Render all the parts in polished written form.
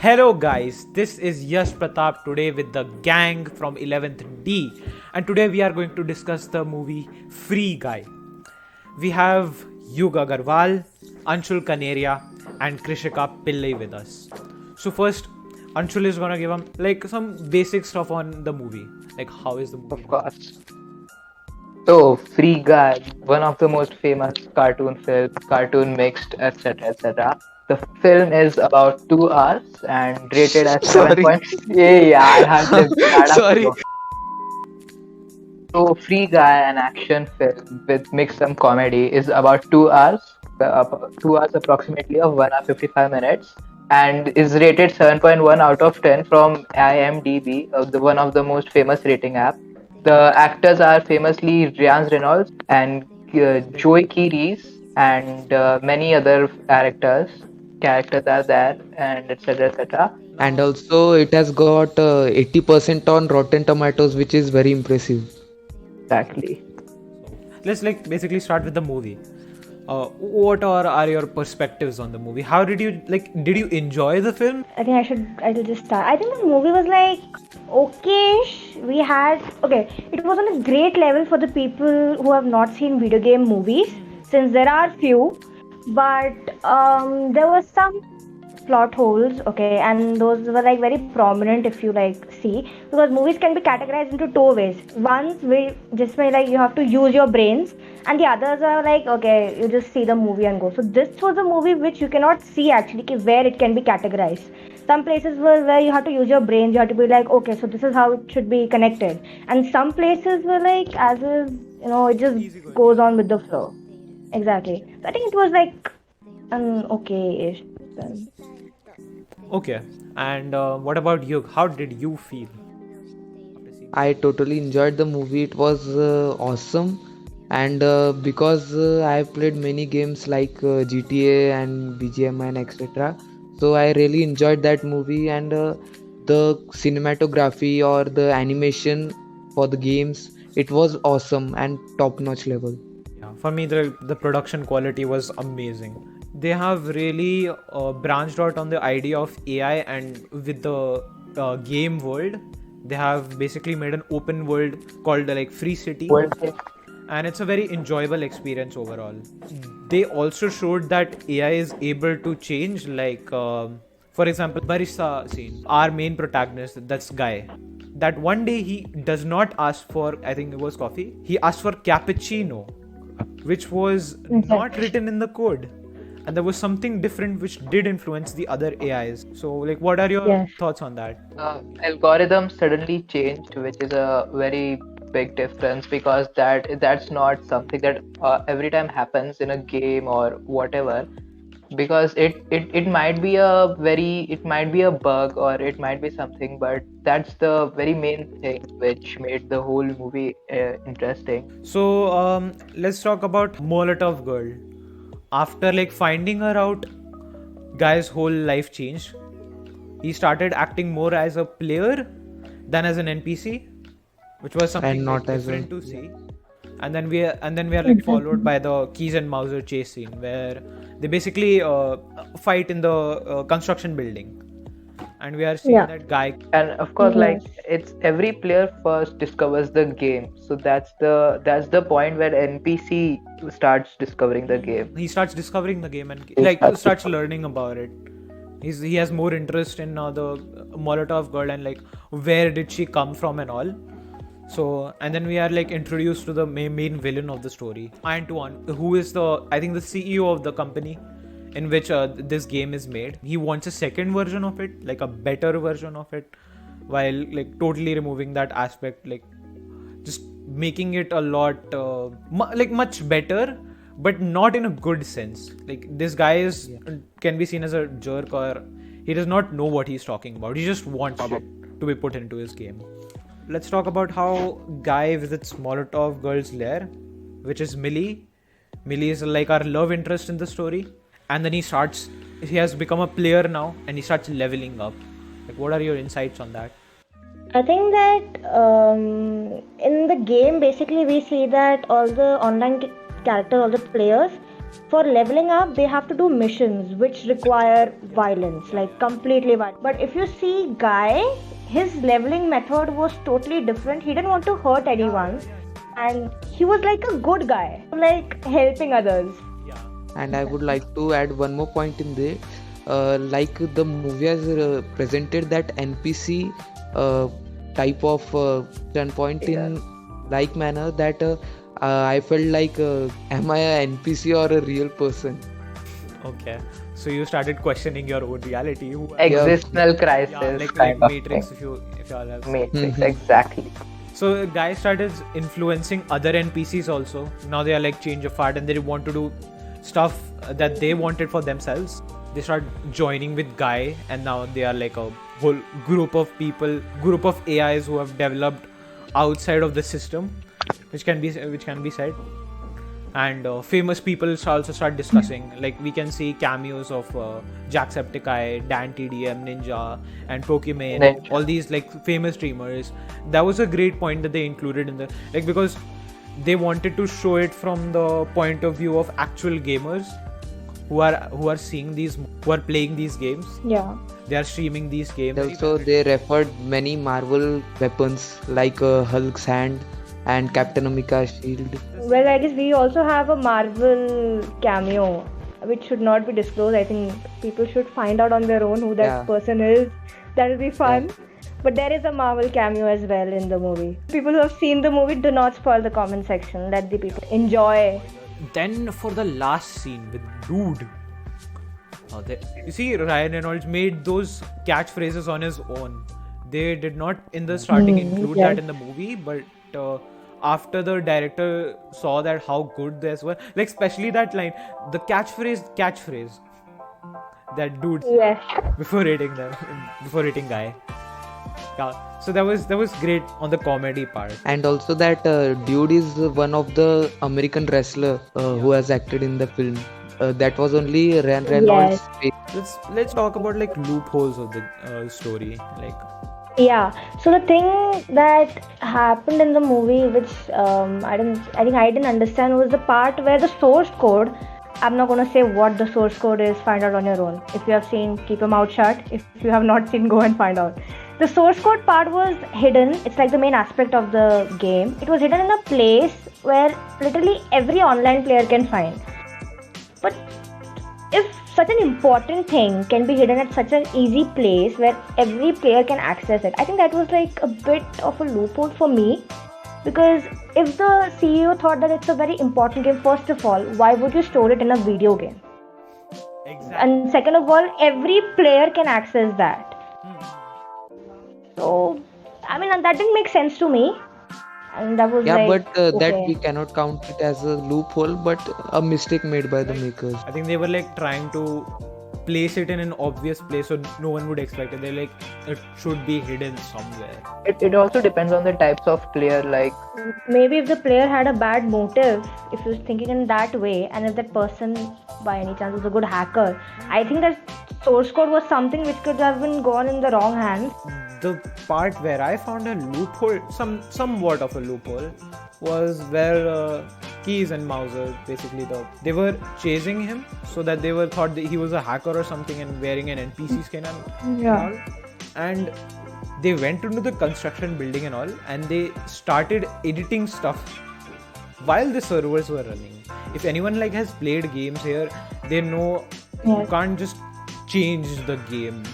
Hello guys, this is Yash Pratap today with the gang from 11th D, and today we are going to discuss the movie Free Guy. We have Yug Agarwal, Anshul Kaneria and Krishika Pillai with us. So first, Anshul is gonna give them like some basic stuff on the movie. Like how is the movie? Of course. So, Free Guy, one of the most famous cartoon films, cartoon mixed, etc., etc. The film is about 2 hours and rated as 7 Sorry. point. Yeah, यार हमने गाड़ा Sorry. क्यों? So, Free Guy, an action film with mixed some comedy, is about 2 hours, 2 hours approximately of 1 hour 55 minutes, and is rated 7.1 out of 10 from IMDb, the one of the most famous rating app. The actors are famously Ryan Reynolds and Joey Keys and many other characters. Characters are there and etc. etc. And also, it has got 80% on Rotten Tomatoes, which is very impressive. Exactly. Let's like basically start with the movie. What are your perspectives on the movie? How did you like? Did you enjoy the film? I think I'll just start. I think the movie was like okay. It was on a great level for the people who have not seen video game movies, since there are few, but there was some plot holes, okay, and those were like very prominent if you like see, because movies can be categorized into two ways. One way just where like you have to use your brains, and the others are like okay, you just see the movie and go. So this was a movie which you cannot see actually where it can be categorized. Some places where you have to use your brains, you have to be like okay, so this is how it should be connected, and some places were like as is, it just goes on with the flow. Exactly. So I think it was like an okay-ish film. Okay. And what about you? How did you feel? I totally enjoyed the movie. It was awesome. And because I have played many games like GTA and BGMI and etc. So I really enjoyed that movie, and the cinematography or the animation for the games, it was awesome and top-notch level. Yeah, for me the production quality was amazing. They have really branched out on the idea of AI, and with the game world, they have basically made an open world called like Free City, World and it's a very enjoyable experience overall. They also showed that AI is able to change, like for example, Barista scene, our main protagonist, that's Guy. That one day he does not ask for, I think it was coffee. He asked for cappuccino, which was not written in the code, and there was something different which did influence the other AIs. So, like, what are your Yes. thoughts on that? algorithm suddenly changed, which is a very big difference because that's not something that every time happens in a game or whatever. Because it might be it might be a bug or it might be something, but that's the very main thing which made the whole movie interesting. So, let's talk about Molotov Girl. After like finding her out, Guy's whole life changed. He started acting more as a player than as an NPC, which was something And like not as a different to see. And then we are like followed by the Keys and Mauser chase scene where they basically fight in the construction building, and we are seeing Yeah. that Guy. And of course, like Yes. it's every player first discovers the game, so that's the point where NPC starts discovering the game. He starts discovering the game and He like starts starts learning about it. He has more interest in the Molotov girl, and like where did she come from and all. So, and then we are like introduced to the main villain of the story, Antoine, who is I think the CEO of the company in which this game is made. He wants a second version of it, like a better version of it, while like totally removing that aspect, like just making it a lot like much better, but not in a good sense. Like this guy is can be seen as a jerk, or he does not know what he's talking about. He just wants shit to be put into his game. Let's talk about how Guy visits Molotov girl's lair, which is Millie. Millie is like our love interest in the story, and then he has become a player now, and he starts leveling up. Like, what are your insights on that? I think that in the game, basically, we see that all the online characters, all the players, For leveling up, they have to do missions which require violence, like completely violent. But if you see Guy, his leveling method was totally different. He didn't want to hurt anyone, and he was like a good guy, like helping others. And I would like to add one more point in there. Like the movie has presented that NPC type of standpoint in like manner that I felt like, am I a NPC or a real person? Okay, so you started questioning your own reality. Existential crisis, Yeah, like kind of Matrix. thing. If y'all have seen. Matrix, Mhm. exactly. So guys started influencing other NPCs also. Now they are like change of heart and they want to do stuff that they wanted for themselves. They start joining with Guy, and now they are like a whole group of people, group of AIs who have developed outside of the system, which can be said. And famous people also start discussing. Like we can see cameos of Jacksepticeye, Dan TDM, Ninja, and Pokimane. Ninja. All these like famous streamers. That was a great point that they included in the like, because they wanted to show it from the point of view of actual gamers who are seeing these, who are playing these games. Yeah. They are streaming these games. Also, they referred many Marvel weapons like Hulk's hand and Captain America's shield. Well, I guess we also have a Marvel cameo, which should not be disclosed. I think people should find out on their own who that Yeah. person is. That will be fun. But there is a Marvel cameo as well in the movie. People who have seen the movie, do not spoil the comment section. Let the people enjoy. Then for the last scene with Dude, you see, Ryan Reynolds made those catchphrases on his own. They did not in the starting include that in the movie, but after the director saw that how good this was, like especially that line, the catchphrase that Dude said Yes. before hitting Guy. Yeah, so that was great on the comedy part. And also that dude is one of the American wrestler who has acted in the film. That was only Ryan Reynolds' face. Let's talk about like loopholes of the story. Like Yeah. So the thing that happened in the movie, which I think I didn't understand, was the part where the source code. I'm not gonna say what the source code is. Find out on your own. If you have seen, keep your mouth shut. If you have not seen, go and find out. The source code part was hidden. It's like the main aspect of the game. It was hidden in a place where literally every online player can find. But if such an important thing can be hidden at such an easy place where every player can access it, I think that was like a bit of a loophole for me. Because if the CEO thought that it's a very important game, first of all, why would you store it in a video game? exactly. And second of all, every player can access that. So, I mean, that didn't make sense to me. And that was Yeah, like, but that okay. we cannot count it as a loophole, but a mistake made by the makers. I think they were like trying to place it in an obvious place so no one would expect it. They're like, it should be hidden somewhere. It also depends on the types of player. Like Maybe if the player had a bad motive, if he was thinking in that way, and if that person by any chance was a good hacker, I think that source code was something which could have been gone in the wrong hands. The part where I found a loophole, somewhat of a loophole, was where Keys and Mauser basically they were chasing him so that they were thought that he was a hacker or something and wearing an NPC skin and all. And they went into the construction building and all, and they started editing stuff while the servers were running. If anyone like has played games here, they know you can't just change the game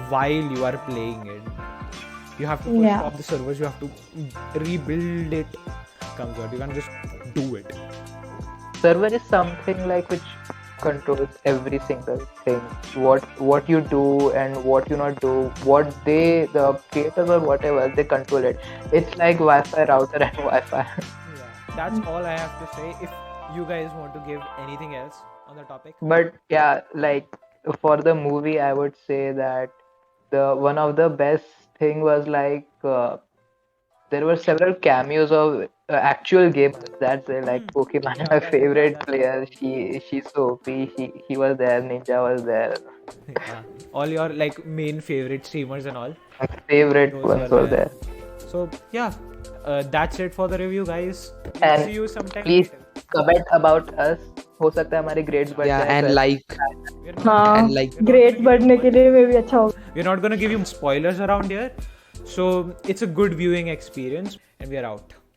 while you are playing it. You have to stop the servers, you have to rebuild it. Comes out. You can't just do it. server is something like which controls every single thing. What you do and what you not do. What the creators or whatever, they control it. It's like Wi-Fi router and Wi-Fi. Yeah, that's all I have to say. If you guys want to give anything else on the topic. But yeah, like for the movie, I would say that the one of the best thing was like there were several cameos of actual gamers. That's like Pokemon, my favorite player. She's so OP. He was there. Ninja was there. Yeah. All your like main favorite streamers and all. My favorite Those ones were were there. there. So yeah, that's it for the review, guys. And See you sometime please later. comment about us हो सकता है हमारे grades बढ़ Yeah, जाए and तो like हाँ and like grades बढ़ने के लिए में भी अच्छा होगा. We're not going to give you spoilers around here. So it's a good viewing experience, and we are out.